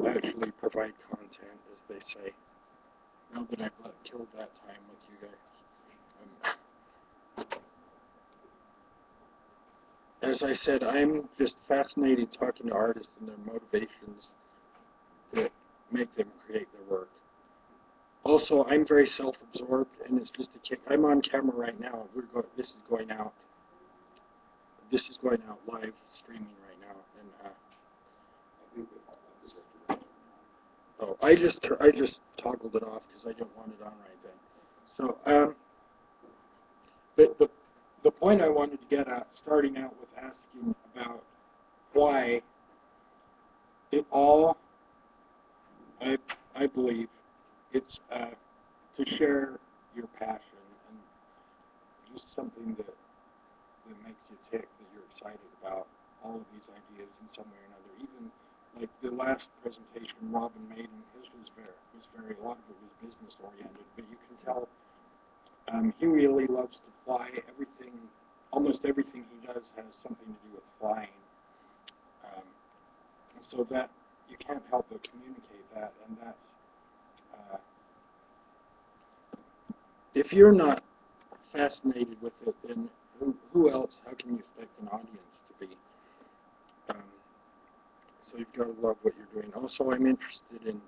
actually provide content, as they say. Now that I've killed that time with you guys. As I said, I'm just fascinated talking to artists and their motivations that make them create their work. Also, I'm very self-absorbed, and it's just a kick. I'm on camera right now. This is going out. This is going out live streaming right now, and oh, I just toggled it off because I don't want it on right then. So, but the point I wanted to get at, starting out with asking about why it all, I believe, it's to share your passion and just something that makes you tick, that you're excited about all of these ideas in some way or another. Even like the last presentation Robin made, and his was very, a lot of it was business oriented, but you can tell he really loves to fly. Almost everything he does has something to do with flying. And so that, you can't help but communicate that, and that's, if you're not fascinated with it, then who else, how can you expect an audience to be? So you've got to love what you're doing. Also, I'm interested in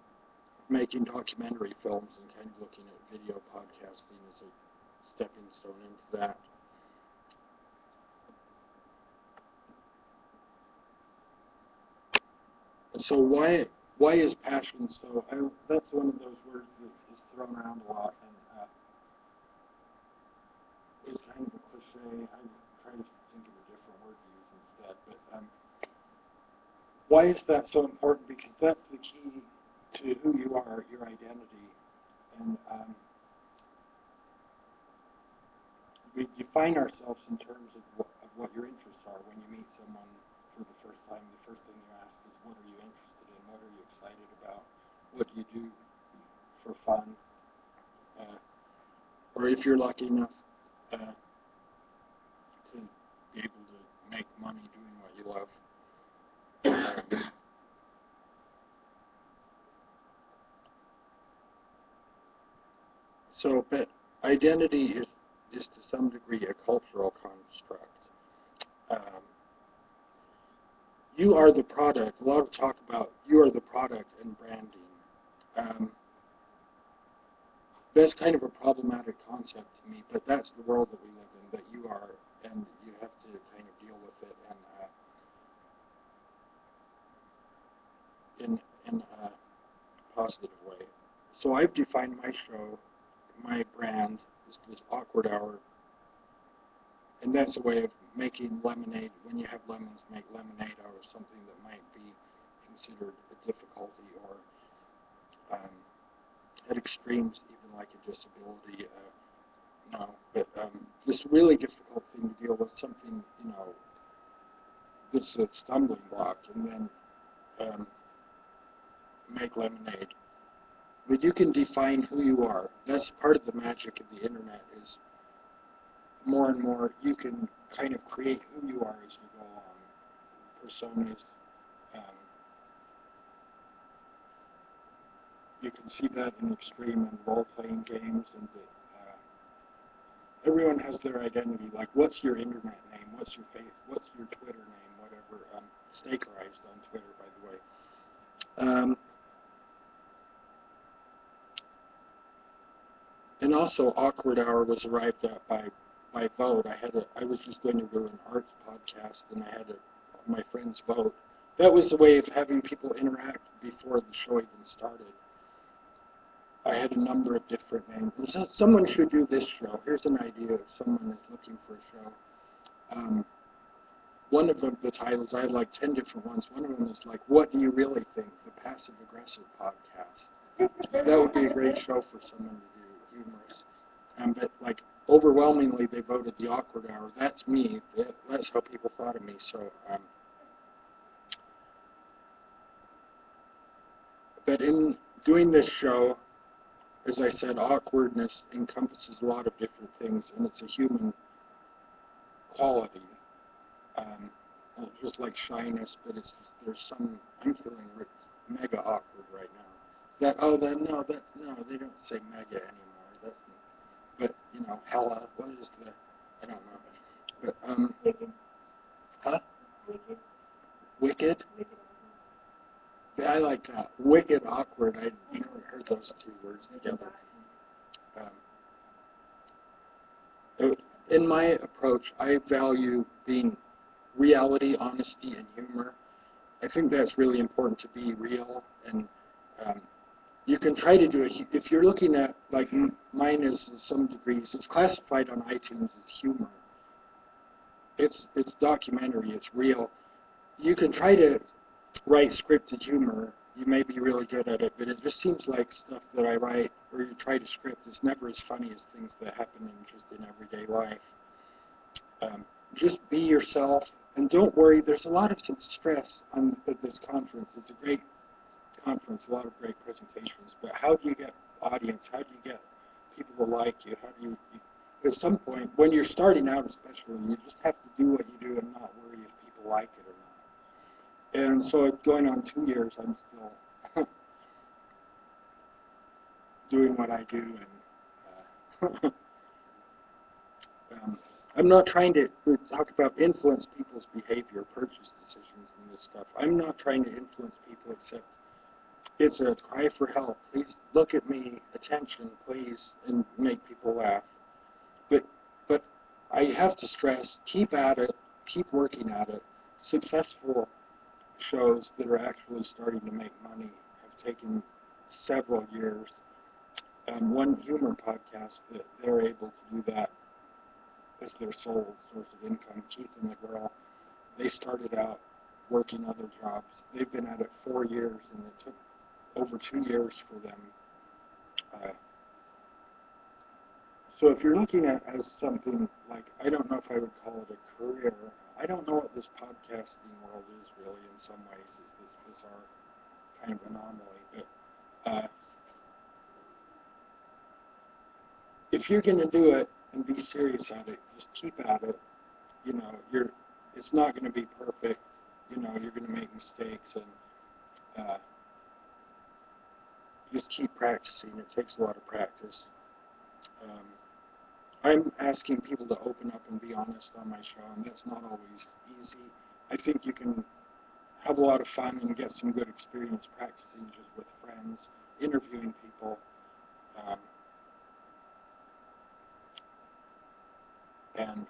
making documentary films and kind of looking at video podcasting as a stepping stone into that. So why is passion so? That's one of those words that is thrown around a lot and is kind of a cliche. I'm trying to think of a different word to use instead. But why is that so important? Because that's the key to who you are, your identity, and we define ourselves in terms of what your interests are. When you meet someone for the first time, the first thing you ask is, what are you interested in? What are you excited about? What do you do for fun? Or if you're lucky enough to be able to make money doing what you love. So, but identity is to some degree a cultural construct. You are the product. A lot of talk about you are the product and branding. That's kind of a problematic concept to me, but that's the world that we live in, that you are, and you have to kind of deal with it in a positive way. So I've defined my show, my brand, is this awkward hour, and that's a way of making lemonade. When you have lemons, make lemonade out of something that might be considered a difficulty or at extremes, even like a disability. But this really difficult thing to deal with, something, that's a stumbling block, and then make lemonade. But you can define who you are. That's part of the magic of the internet, is more and more you can kind of create who you are as you go along. Personas. You can see that in extreme and role-playing games, and everyone has their identity. Like, what's your internet name? What's your Twitter name? Whatever. Snakerized on Twitter, by the way. And also, Awkward Hour was arrived at by vote. I was just going to do an arts podcast, and I had my friends vote. That was the way of having people interact before the show even started. I had a number of different names. Someone should do this show. Here's an idea if someone is looking for a show. One of the titles, I had like 10 different ones. One of them is like, what do you really think? The Passive Aggressive Podcast. That would be a great show for someone to do, humorous. But like, overwhelmingly, they voted the Awkward Hour. That's me. That's how people thought of me. So, but in doing this show, as I said, awkwardness encompasses a lot of different things, and it's a human quality. Just like shyness, but there's some, I'm feeling mega awkward right now. No, they don't say mega anymore. That's, but hella. What is the? I don't know. But huh? Wicked. Yeah, I like that. Wicked awkward. I never heard those two words together. In my approach, I value being reality, honesty, and humor. I think that's really important to be real, and you can try to do it. If you're looking at, like mine is in some degrees, it's classified on iTunes as humor. It's documentary, it's real. You can try to write scripted humor. You may be really good at it, but it just seems like stuff that I write or you try to script is never as funny as things that happen in everyday life. Just be yourself, and don't worry. There's a lot of stress at this conference. It's a great conference, a lot of great presentations. But how do you get audience? How do you get people to like you? How do you at some point, when you're starting out especially, you just have to do what you do and not worry if people like it or not. And so going on 2 years, I'm still doing what I do, and I'm not trying to talk about influence people's behavior, purchase decisions, and this stuff. I'm not trying to influence people, except it's a cry for help. Please look at me, attention, please, and make people laugh. But I have to stress, keep at it, keep working at it. Successful shows that are actually starting to make money have taken several years. One humor podcast that they're able to do that as their sole source of income, Keith and the Girl, they started out working other jobs. They've been at it 4 years, and it took over 2 years for them. So if you're looking at as something like, I don't know if I would call it a career. I don't know what this podcasting world is really in some ways, is this bizarre kind of anomaly. But if you're going to do it and be serious at it, just keep at it. It's not going to be perfect. You're going to make mistakes, and just keep practicing. It takes a lot of practice. I'm asking people to open up and be honest on my show, and that's not always easy. I think you can have a lot of fun and get some good experience practicing just with friends, interviewing people. And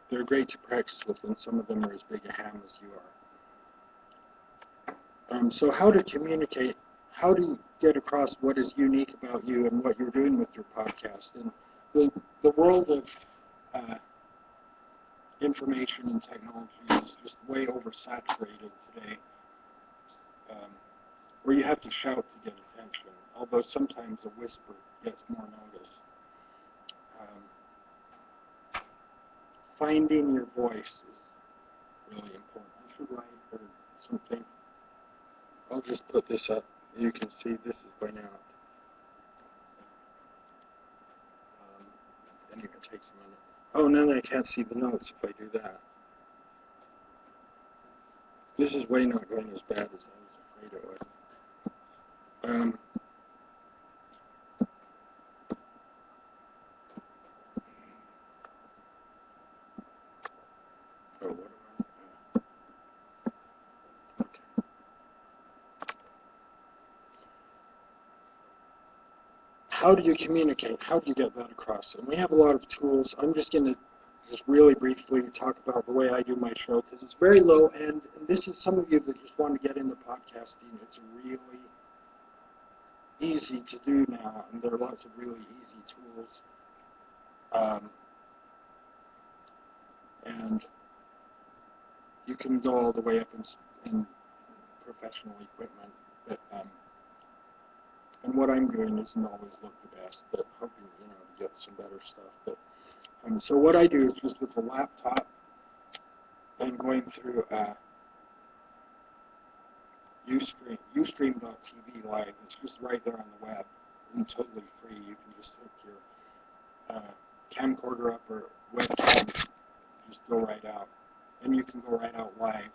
they're great to practice with, and some of them are as big a ham as you are. So how to communicate, how to get across what is unique about you and what you're doing with your podcast. And the world of information and technology is just way oversaturated today, where you have to shout to get attention, although sometimes a whisper gets more notice. Finding your voice is really important. I should write or something. I'll just put this up. You can see this is going out. Anyway, it takes a minute. Oh, now I can't see the notes if I do that. This is way not going as bad as I was afraid it would. Oh, what am I? Okay. How do you communicate? How do you get that across? And we have a lot of tools. I'm just going to really briefly talk about the way I do my show, because it's very low end, and this is some of you that just want to get into podcasting. It's really easy to do now, and there are lots of really easy tools. And you can go all the way up in professional equipment. But, and what I'm doing isn't always look the best, but hoping to get some better stuff. But so what I do is just with a laptop and going through Ustream.tv live. It's just right there on the web and totally free. You can just hook your camcorder up or webcam, just go right out, and you can go right out live.